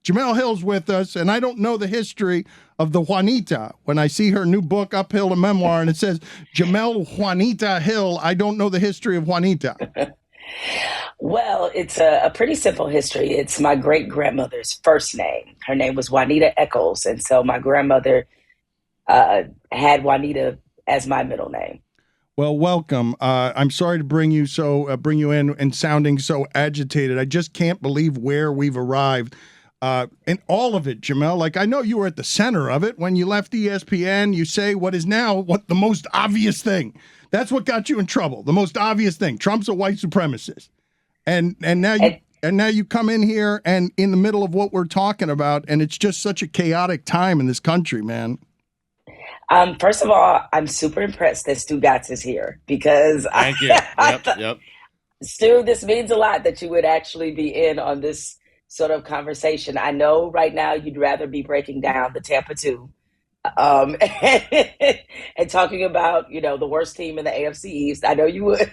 Jemele Hill's with us, and I don't know the history of the Juanita. When I see her new book, Uphill, a memoir, and it says Jemele Juanita Hill, I don't know the history of Juanita. Well, it's a pretty simple history. It's my great-grandmother's first name. Her name was Juanita Eccles, and so my grandmother had Juanita as my middle name. Well, welcome. I'm sorry to bring you in and sounding so agitated. I just can't believe where we've arrived. And all of it, Jemele, like I know you were at the center of it. When you left ESPN, you say what is now the most obvious thing. That's what got you in trouble. The most obvious thing. Trump's a white supremacist. And now you come in here and in the middle of what we're talking about, and it's just such a chaotic time in this country, man. First of all, I'm super impressed that Stugotz is here because thank you. Yep. Stu, this means a lot that you would actually be in on this sort of conversation. I know right now you'd rather be breaking down the Tampa 2 and talking about, the worst team in the AFC East. I know you would.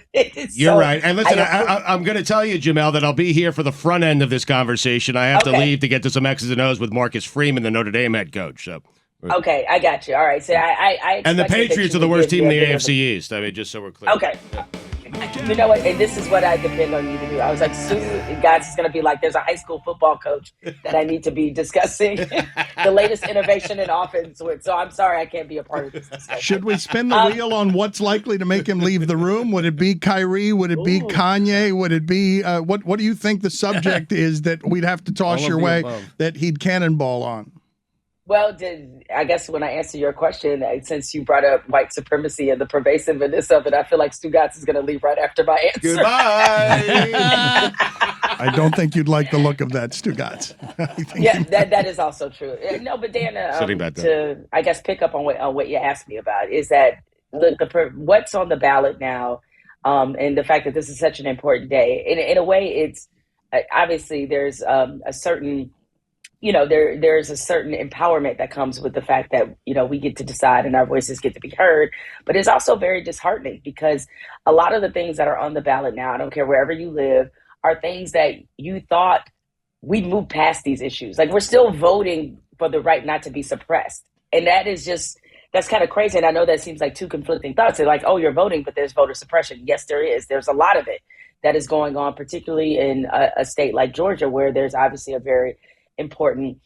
You're right. And listen, I'm going to tell you, Jemele, that I'll be here for the front end of this conversation. I have to leave to get to some X's and O's with Marcus Freeman, the Notre Dame head coach. So. Okay, I got you. All right. So I and the Patriots are the worst team in the AFC East. I mean, just so we're clear. Okay. Yeah. You know what? And this is what I depend on you to do. I was like, Stugotz is going to be like, there's a high school football coach that I need to be discussing the latest innovation in offense with. So I'm sorry I can't be a part of this discussion. Should we spin the wheel on what's likely to make him leave the room? Would it be Kyrie? Would it be Kanye? Would it be what do you think the subject is that we'd have to toss your way that he'd cannonball on? Well, I guess when I answer your question, since you brought up white supremacy and the pervasiveness of it, I feel like Stugotz is going to leave right after my answer. Goodbye. I don't think you'd like the look of that, Stugotz. Yeah, that is also true. No, but Dan, to I guess pick up on what you asked me about is that what's on the ballot now, and the fact that this is such an important day. In a way, it's obviously there's a certain. There's a certain empowerment that comes with the fact that, we get to decide and our voices get to be heard. But it's also very disheartening because a lot of the things that are on the ballot now, I don't care wherever you live, are things that you thought we'd move past these issues. Like we're still voting for the right not to be suppressed. And that's kind of crazy. And I know that seems like two conflicting thoughts. They're like, oh, you're voting, but there's voter suppression. Yes, there is. There's a lot of it that is going on, particularly in a state like Georgia, where there's obviously a very important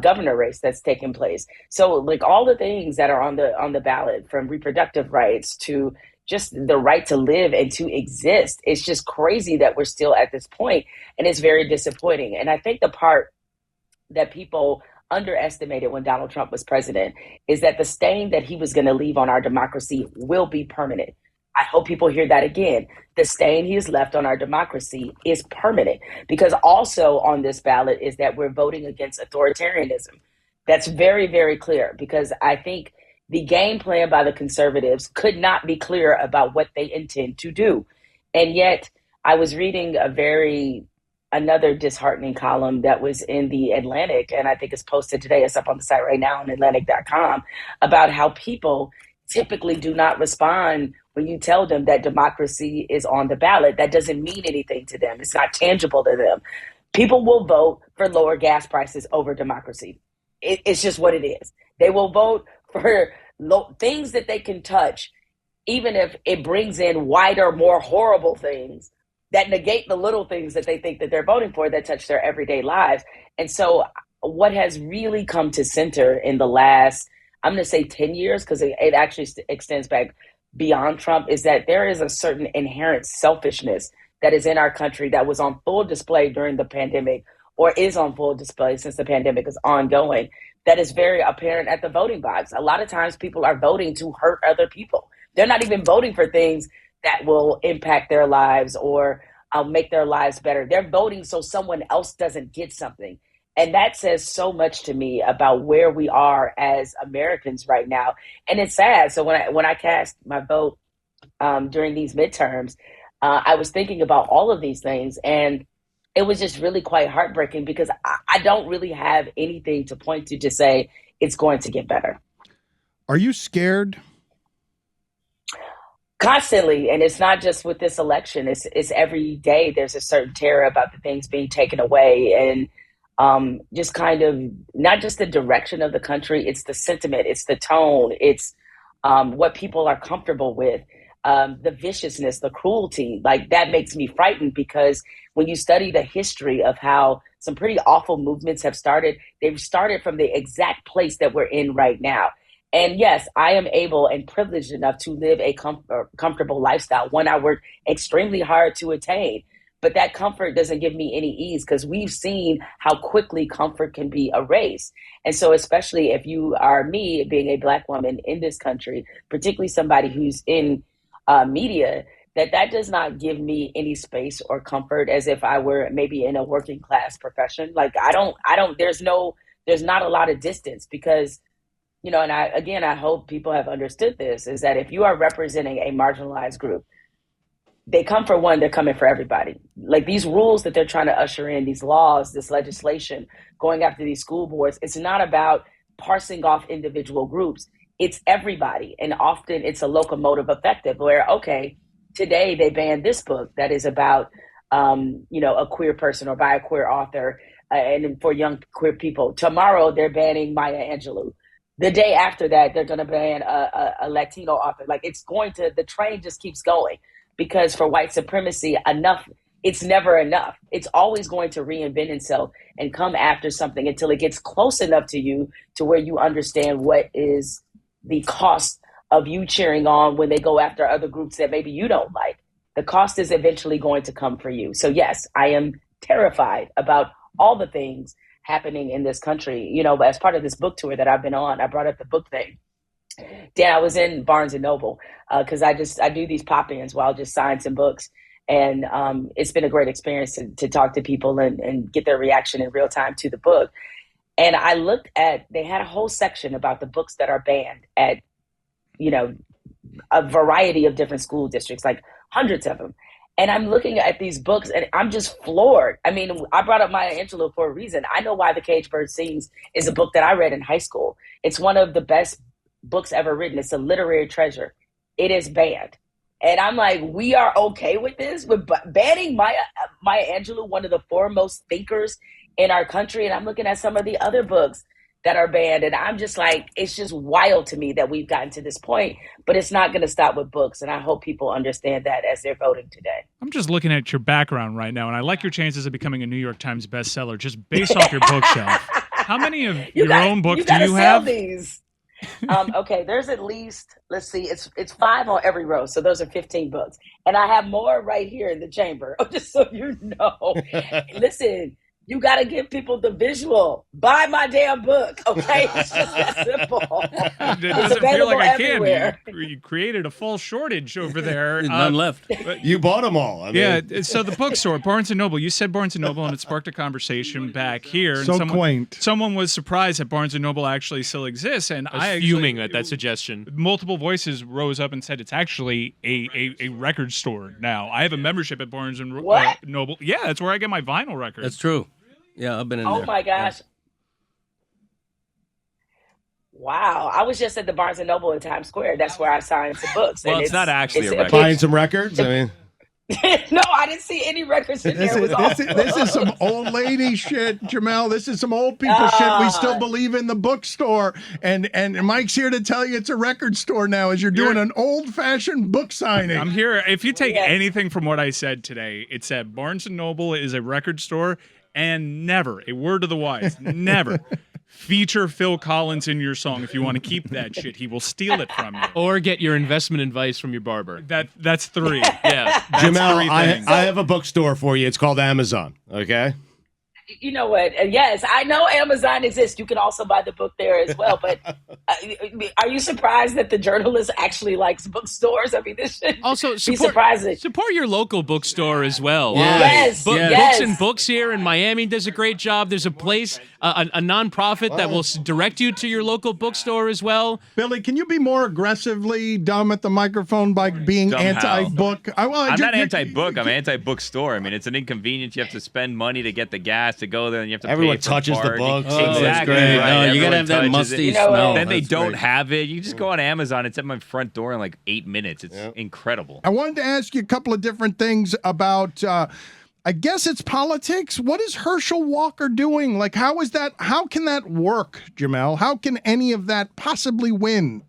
governor race that's taking place. So like all the things that are on the ballot, from reproductive rights to just the right to live and to exist, it's just crazy that we're still at this point, and it's very disappointing. And I think the part that people underestimated when Donald Trump was president is that the stain that he was going to leave on our democracy will be permanent. I hope people hear that again. The stain he has left on our democracy is permanent, because also on this ballot is that we're voting against authoritarianism. That's very, very clear, because I think the game plan by the conservatives could not be clearer about what they intend to do. And yet I was reading another disheartening column that was in the Atlantic, and I think it's posted today. It's up on the site right now on Atlantic.com, about how people typically do not respond when you tell them that democracy is on the ballot. That doesn't mean anything to them. It's not tangible to them. People will vote for lower gas prices over democracy. It's just what it is. They will vote for things that they can touch, even if it brings in wider, more horrible things that negate the little things that they think that they're voting for that touch their everyday lives. And so what has really come to center in the last, I'm going to say 10 years, because it actually extends back beyond Trump, is that there is a certain inherent selfishness that is in our country that was on full display during the pandemic, or is on full display since the pandemic is ongoing, that is very apparent at the voting box. A lot of times people are voting to hurt other people. They're not even voting for things that will impact their lives or make their lives better. They're voting so someone else doesn't get something. And that says so much to me about where we are as Americans right now. And it's sad. So when I cast my vote during these midterms, I was thinking about all of these things. And it was just really quite heartbreaking, because I don't really have anything to point to say it's going to get better. Are you scared? Constantly. And it's not just with this election. It's every day there's a certain terror about the things being taken away. And just kind of not just the direction of the country, it's the sentiment, it's the tone, it's what people are comfortable with, the viciousness, the cruelty. Like, that makes me frightened, because when you study the history of how some pretty awful movements have started, they've started from the exact place that we're in right now. And yes, I am able and privileged enough to live a comfortable lifestyle, one I worked extremely hard to attain. But that comfort doesn't give me any ease, because we've seen how quickly comfort can be erased. And so, especially if you are me, being a Black woman in this country, particularly somebody who's in media, that does not give me any space or comfort as if I were maybe in a working class profession. Like, there's not a lot of distance, because, and I hope people have understood this, is that if you are representing a marginalized group, they come for one, they're coming for everybody. Like, these rules that they're trying to usher in, these laws, this legislation, going after these school boards, it's not about parsing off individual groups. It's everybody. And often it's a locomotive effect where, okay, today they banned this book that is about, a queer person or by a queer author and for young queer people. Tomorrow they're banning Maya Angelou. The day after that, they're going to ban a Latino author. Like, the train just keeps going. Because for white supremacy, it's never enough. It's always going to reinvent itself and come after something until it gets close enough to you to where you understand what is the cost of you cheering on when they go after other groups that maybe you don't like. The cost is eventually going to come for you. So yes, I am terrified about all the things happening in this country. As part of this book tour that I've been on, I brought up the book thing. Dan, I was in Barnes and Noble because I do these pop-ins where I'll just sign some books. And it's been a great experience to talk to people and get their reaction in real time to the book. And I looked they had a whole section about the books that are banned at, a variety of different school districts, like hundreds of them. And I'm looking at these books and I'm just floored. I mean, I brought up Maya Angelou for a reason. I know why The Caged Bird Sings is a book that I read in high school. It's one of the best books ever written. It's a literary treasure. It is banned. And I'm like, we are okay with this? With banning Maya Angelou, one of the foremost thinkers in our country. And I'm looking at some of the other books that are banned. And I'm just like, it's just wild to me that we've gotten to this point. But it's not going to stop with books. And I hope people understand that as they're voting today. I'm just looking at your background right now, and I like your chances of becoming a New York Times bestseller just based off your bookshelf. How many of your own books do you have? These. Okay, there's at least, let's see, it's 5 on every row, so those are 15 books, and I have more right here in the chamber. Just so you know, listen, you got to give people the visual. Buy my damn book, okay? It's just that simple. It doesn't feel like I can. You created a false shortage over there. There's none left. You bought them all. I mean. Yeah, so the bookstore, Barnes & Noble, you said Barnes & Noble, and it sparked a conversation back here. So and quaint. Someone was surprised that Barnes *& Noble actually still exists, and I was fuming at that suggestion. Multiple voices rose up and said it's actually a record store now. I have a membership at Barnes & Noble. Yeah, that's where I get my vinyl records. That's true. Yeah, I've been in there. Oh my gosh. Yeah. Wow. I was just at the Barnes & Noble in Times Square. That's where I signed some books. Well, it's not actually a record. Buying some records? I mean... No, I didn't see any records in there. This is some old lady shit, Jemele. This is some old people shit. We still believe in the bookstore. And Mike's here to tell you it's a record store now as you're doing an old-fashioned book signing. I'm here. If you take anything from what I said today, it's that Barnes & Noble is a record store, and never, a word to the wise, never feature Phil Collins in your song. If you want to keep that shit, he will steal it from you. Or get your investment advice from your barber. That's 3. Yeah. Jemele, I have a bookstore for you. It's called Amazon, okay? You know what? Yes, I know Amazon exists. You can also buy the book there as well. But are you surprised that the journalist actually likes bookstores? I mean, this should also be surprising. Support your local bookstore as well. Yes. Books and Books here in Miami does a great job. There's a place, a nonprofit that will direct you to your local bookstore as well. Billy, can you be more aggressively dumb at the microphone by being anti-book? I'm not anti-book. I'm anti-bookstore. I mean, it's an inconvenience. You have to spend money to get the gas to go there, and you have to everyone pay for touches the parking. books. Oh, exactly. Great. Right. No, you gotta have that musty smell. Then they That's don't great. have it. You just go on Amazon. It's at my front door in like 8 minutes. It's incredible. I wanted to ask you a couple of different things about I guess it's politics. What is Herschel Walker doing? Like, how can that work, Jemele? How can any of that possibly win?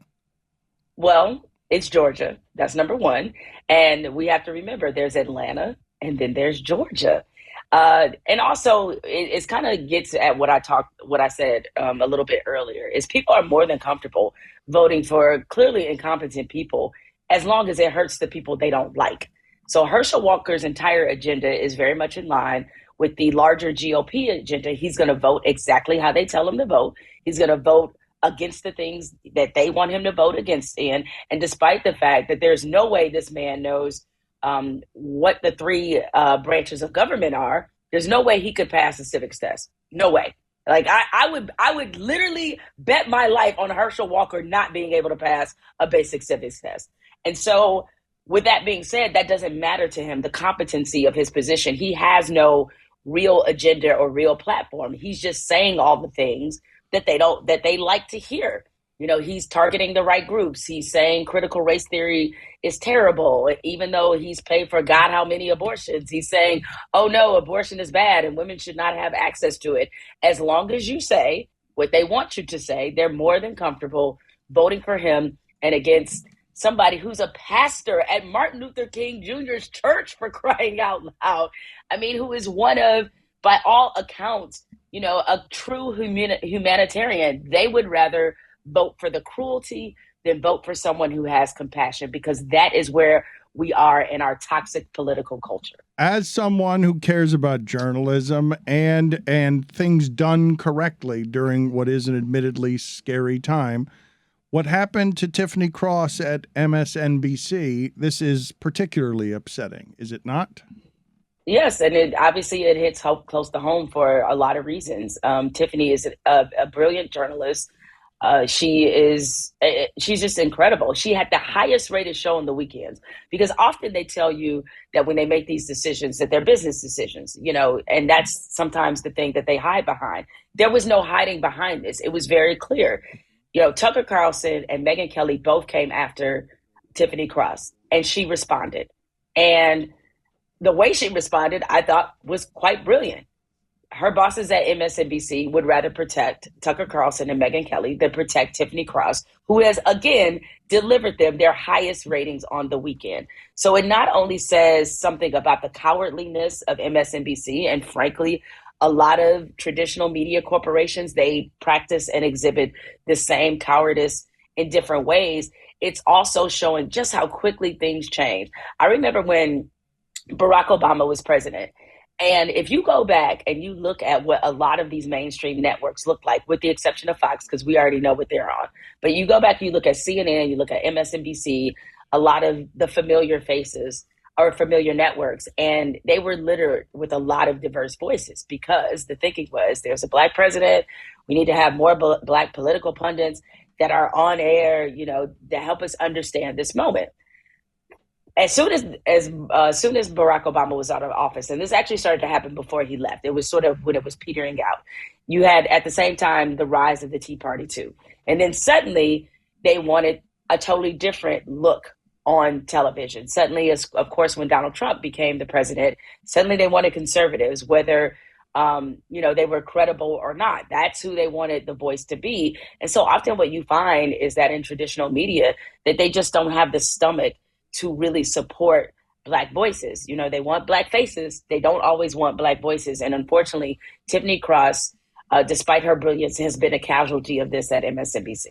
Well, it's Georgia. That's number one. And we have to remember there's Atlanta and then there's Georgia. And also it's kind of gets at what I said a little bit earlier, is people are more than comfortable voting for clearly incompetent people as long as it hurts the people they don't like. So Herschel Walker's entire agenda is very much in line with the larger GOP agenda. He's going to vote exactly how they tell him to vote. He's going to vote against the things that they want him to vote against in. And despite the fact that there's no way this man knows what the three branches of government are, there's no way he could pass a civics test. No way. Like I would literally bet my life on Herschel Walker not being able to pass a basic civics test. And so with that being said, that doesn't matter to him, the competency of his position. He has no real agenda or real platform. He's just saying all the things that they like to hear. You know, he's targeting the right groups. He's saying critical race theory is terrible, even though he's paid for God how many abortions. He's saying, oh no, abortion is bad and women should not have access to it. As long as you say what they want you to say, they're more than comfortable voting for him and against somebody who's a pastor at Martin Luther King Jr.'s church, for crying out loud. I mean, who is one of, by all accounts, you know, a true humanitarian. They would rather vote for the cruelty than vote for someone who has compassion, because that is where we are in our toxic political culture. As someone who cares about journalism and things done correctly during what is an admittedly scary time, what happened to Tiffany Cross at MSNBC, this is particularly upsetting, is it not? Yes, and it hits close to home for a lot of reasons. Tiffany is a brilliant journalist. She's just incredible. She had the highest rated show on the weekends, because often they tell you that when they make these decisions that they're business decisions, you know, and that's sometimes the thing that they hide behind. There was no hiding behind this. It was very clear. You know, Tucker Carlson and Megyn Kelly both came after Tiffany Cross, and she responded. And the way she responded, I thought, was quite brilliant. Her bosses at MSNBC would rather protect Tucker Carlson and Megyn Kelly than protect Tiffany Cross, who has, again, delivered them their highest ratings on the weekend. So it not only says something about the cowardliness of MSNBC, and frankly, a lot of traditional media corporations, they practice and exhibit the same cowardice in different ways. It's also showing just how quickly things change. I remember when Barack Obama was president. And if you go back and you look at what a lot of these mainstream networks look like, with the exception of Fox, because we already know what they're on. But you go back, you look at CNN, you look at MSNBC, a lot of the familiar faces or familiar networks, and they were littered with a lot of diverse voices, because the thinking was there's a Black president. We need to have more Black political pundits that are on air, you know, to help us understand this moment. As soon as Barack Obama was out of office, and this actually started to happen before he left, it was sort of when it was petering out. You had at the same time the rise of the Tea Party too. And then suddenly they wanted a totally different look on television. Suddenly, of course, when Donald Trump became the president, suddenly they wanted conservatives, whether they were credible or not. That's who they wanted the voice to be. And so often what you find is that in traditional media, that they just don't have the stomach to really support Black voices. You know, they want Black faces. They don't always want Black voices. And unfortunately, Tiffany Cross, despite her brilliance, has been a casualty of this at MSNBC.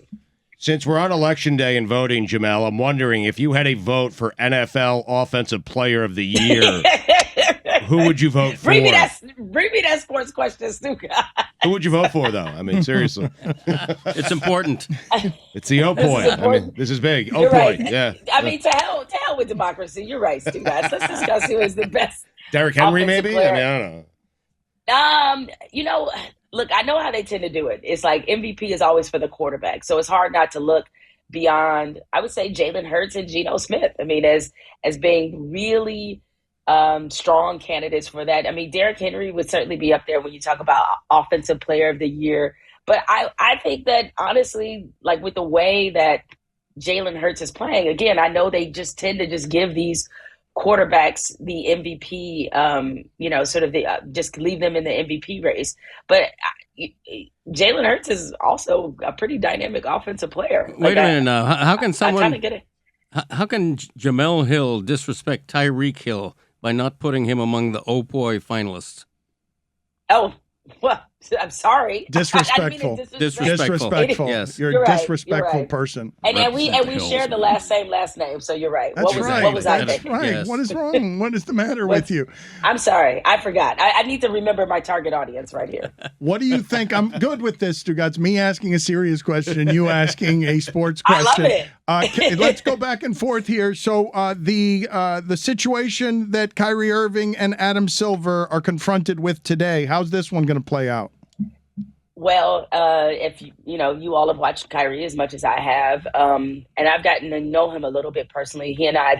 Since we're on Election Day and voting, Jemele, I'm wondering if you had a vote for NFL Offensive Player of the Year, who would you vote for? Bring me that sports question, Stuka. Who would you vote for, though? I mean, seriously. It's important. It's the O point. I mean, this is big. O point, right. Yeah. I mean, to hell with democracy. You're right, Stu, guys. Let's discuss who is the best. Derrick Henry, maybe? Player. I mean, I don't know. Look, I know how they tend to do it. It's like MVP is always for the quarterback. So it's hard not to look beyond, I would say, Jalen Hurts and Geno Smith. I mean, as being really strong candidates for that. I mean, Derrick Henry would certainly be up there when you talk about Offensive Player of the Year. But I think that, honestly, like with the way that Jalen Hurts is playing, again, I know they just tend to just give these quarterbacks the MVP, sort of the just leave them in the MVP race. But Jalen Hurts is also a pretty dynamic offensive player. Wait a minute now. How can someone? I kind of get it. How can Jemele Hill disrespect Tyreek Hill by not putting him among the Oh Boy finalists? Oh, well, I'm sorry. Disrespectful. Disrespectful. Yes. You're a disrespectful person. And we share the same last name, so you're right. That's What was I That's thinking? right. Yes. What is wrong? What is the matter with you? I'm sorry. I forgot. I need to remember my target audience right here. What do you think? I'm good with this, Stugotz. Me asking a serious question and you asking a sports question. I love it. Let's go back and forth here. So the situation that Kyrie Irving and Adam Silver are confronted with today, how's this one going to play out? Well, if you all have watched Kyrie as much as I have, and I've gotten to know him a little bit personally. He and I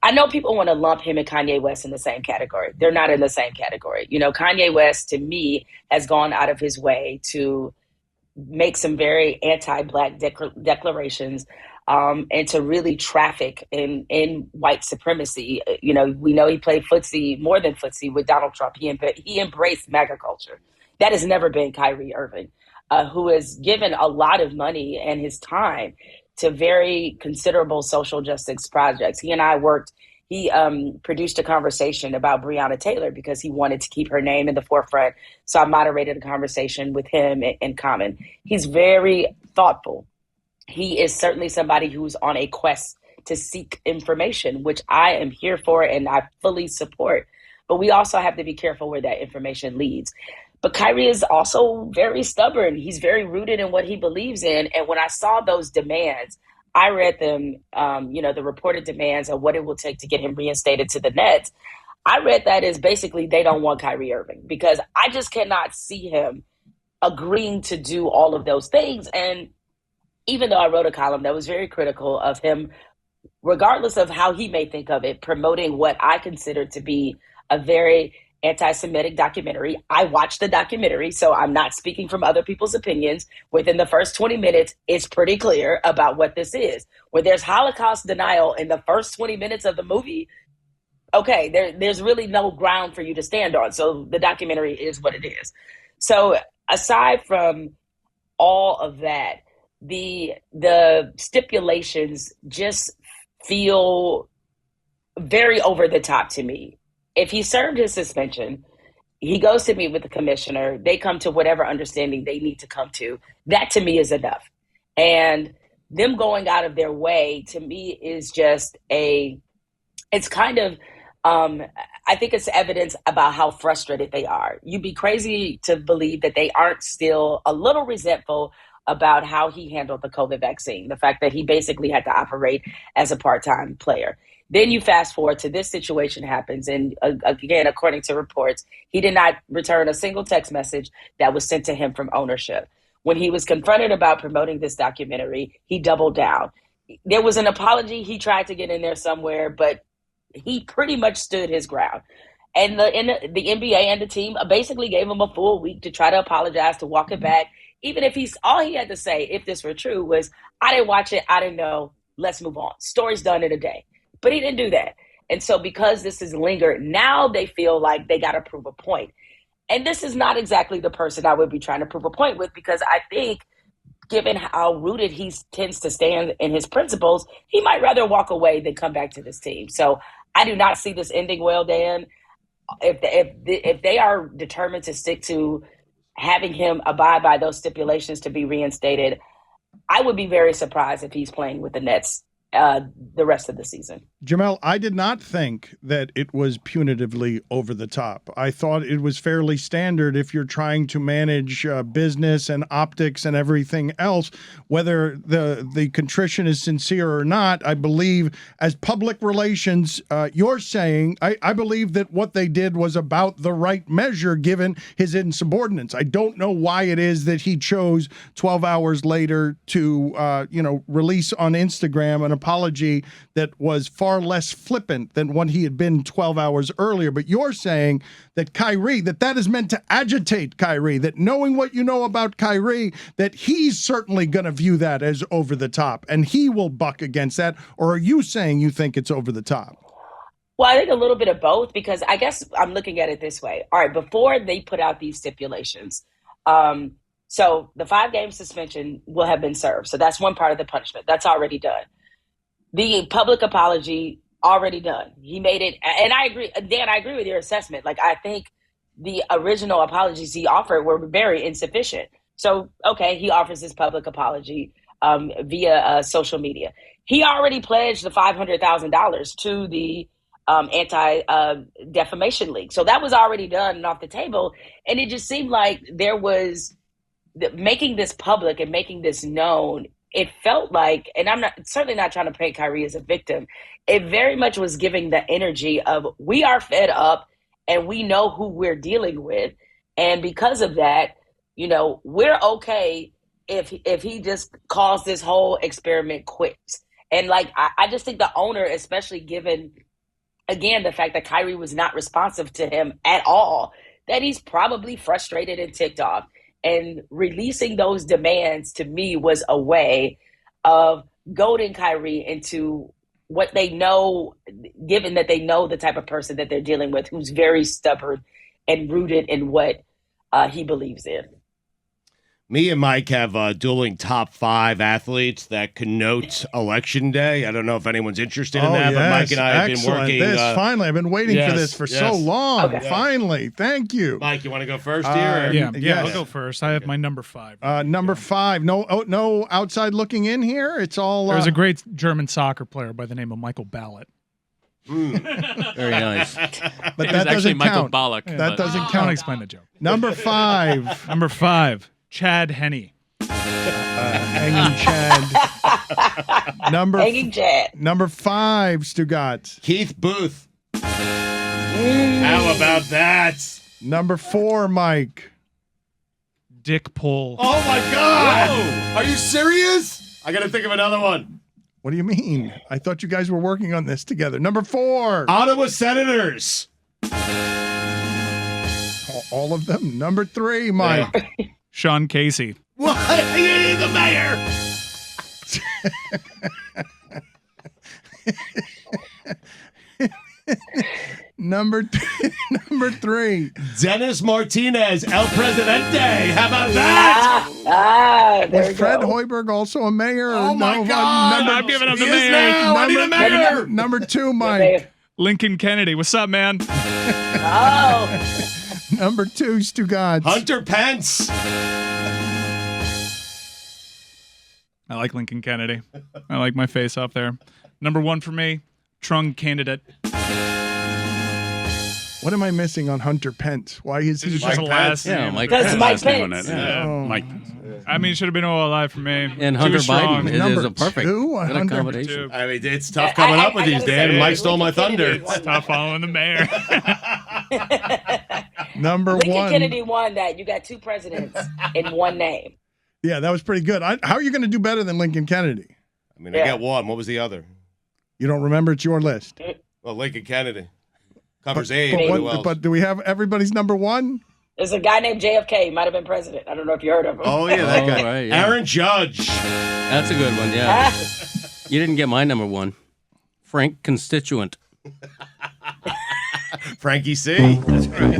I know people want to lump him and Kanye West in the same category. They're not in the same category. Kanye West, to me, has gone out of his way to make some very anti-Black declarations and to really traffic in white supremacy. We know he played footsie, more than footsie, with Donald Trump. He embraced MAGA culture. That has never been Kyrie Irving, who has given a lot of money and his time to very considerable social justice projects. He and I he produced a conversation about Breonna Taylor because he wanted to keep her name in the forefront. So I moderated a conversation with him in common. He's very thoughtful. He is certainly somebody who's on a quest to seek information, which I am here for and I fully support. But we also have to be careful where that information leads. But Kyrie is also very stubborn. He's very rooted in what he believes in. And when I saw those demands, I read them, the reported demands of what it will take to get him reinstated to the Nets. I read that as basically they don't want Kyrie Irving because I just cannot see him agreeing to do all of those things. And even though I wrote a column that was very critical of him, regardless of how he may think of it, promoting what I consider to be a very anti-Semitic documentary. I watched the documentary, so I'm not speaking from other people's opinions. Within the first 20 minutes, it's pretty clear about what this is. Where there's Holocaust denial in the first 20 minutes of the movie, okay, there's really no ground for you to stand on. So the documentary is what it is. So aside from all of that, the stipulations just feel very over the top to me. If he served his suspension, he goes to meet with the commissioner. They come to whatever understanding they need to come to. That to me is enough. And them going out of their way to me is just it's kind of, I think it's evidence about how frustrated they are. You'd be crazy to believe that they aren't still a little resentful about how he handled the COVID vaccine, the fact that he basically had to operate as a part-time player. Then you fast forward to this situation happens. And again, according to reports, he did not return a single text message that was sent to him from ownership. When he was confronted about promoting this documentary, he doubled down. There was an apology he tried to get in there somewhere, but he pretty much stood his ground. And the NBA and the team basically gave him a full week to try to apologize, to walk it back. Even if all he had to say, if this were true, was, I didn't watch it, I didn't know, let's move on. Story's done in a day. But he didn't do that. And so because this has lingered, now they feel like they got to prove a point. And this is not exactly the person I would be trying to prove a point with, because I think given how rooted he tends to stand in his principles, he might rather walk away than come back to this team. So I do not see this ending well, Dan. If they are determined to stick to having him abide by those stipulations to be reinstated, I would be very surprised if he's playing with the Nets the rest of the season. Jemele, I did not think that it was punitively over the top. I thought it was fairly standard if you're trying to manage business and optics and everything else, whether the contrition is sincere or not. I believe as public relations, you're saying, I believe that what they did was about the right measure given his insubordinance. I don't know why it is that he chose 12 hours later to, release on Instagram an apology that was far less flippant than what he had been 12 hours earlier. But you're saying that Kyrie, that is meant to agitate Kyrie, that knowing what you know about Kyrie, that he's certainly going to view that as over the top and he will buck against that. Or are you saying you think it's over the top? Well, I think a little bit of both, because I guess I'm looking at it this way. All right, before they put out these stipulations, so the 5-game suspension will have been served. So that's one part of the punishment. That's already done. The public apology, already done. He made it. And I agree, Dan, I agree with your assessment. Like, I think the original apologies he offered were very insufficient. So, okay, he offers his public apology via social media. He already pledged the $500,000 to the Anti-Defamation League. So that was already done and off the table. And it just seemed like there was making this public and making this known. It felt like, and I'm certainly not trying to paint Kyrie as a victim. It very much was giving the energy of, we are fed up and we know who we're dealing with. And because of that, you know, we're okay if he just calls this whole experiment quits. And like, I just think the owner, especially given, again, the fact that Kyrie was not responsive to him at all, that he's probably frustrated and ticked off. And releasing those demands, to me, was a way of goading Kyrie into what they know, given that they know the type of person that they're dealing with, who's very stubborn and rooted in what he believes in. Me and Mike have dueling top 5 athletes that connote Election Day. I don't know if anyone's interested in that, but Mike and I have been working. Finally, I've been waiting for this for so long. Okay. Finally, thank you. Mike, you want to go first here? Yeah, I'll go first. I have my number 5. Number 5. No outside looking in here. It's all. There's a great German soccer player by the name of Michael Ballot. Very nice. But It that was actually doesn't Michael count. Ballack. That doesn't I'll count. explain the joke. Number 5. Number 5, Chad Henne. Hanging Chad. Hanging Chad. Number 5, Stugotz. Keith Booth. How about that? Number 4, Mike. Dick Pole. Oh my God! Are you serious? I got to think of another one. What do you mean? I thought you guys were working on this together. Number 4. Ottawa Senators. All of them. Number 3, Mike. Sean Casey. What? You're the mayor. Number 3. Dennis Martinez, El Presidente. How about that? There Was we Fred go. Hoiberg also a mayor? Oh my God! I'm giving him the He is mayor. now. I need a mayor. Number 2, Mike. Lincoln Kennedy. What's up, man? Oh, Number 2, Stugotz. Hunter Pence. I like Lincoln Kennedy. I like my face up there. Number 1 for me, Trung candidate. What am I missing on Hunter Pence? Why is he? This is just a last Yeah, name. Mike That's Pence. Mike Last name on Pence. it. Yeah, Oh. Mike Pence. I mean, it should have been all alive for me. And Too Hunter strong. Biden. It Number is a perfect 2, good 100. accommodation. I mean, it's tough coming up with I these, gotta Dan. say, Mike stole my Lincoln thunder. Kennedy won Stop following the mayor. Number Lincoln 1. Kennedy won that. You got 2 presidents in one name. Yeah, that was pretty good. How are you going to do better than Lincoln Kennedy? I mean, I got one. What was the other? You don't remember? It's your list. Well, Lincoln Kennedy. Covers But, AIDS. but, Who else? but do we have everybody's number 1? There's a guy named JFK. He might have been president. I don't know if you heard of him. Oh, yeah, that Oh, guy. right, yeah. Aaron Judge. That's a good one, yeah. You didn't get my number 1. Frank Constituent. Frankie C. That's right.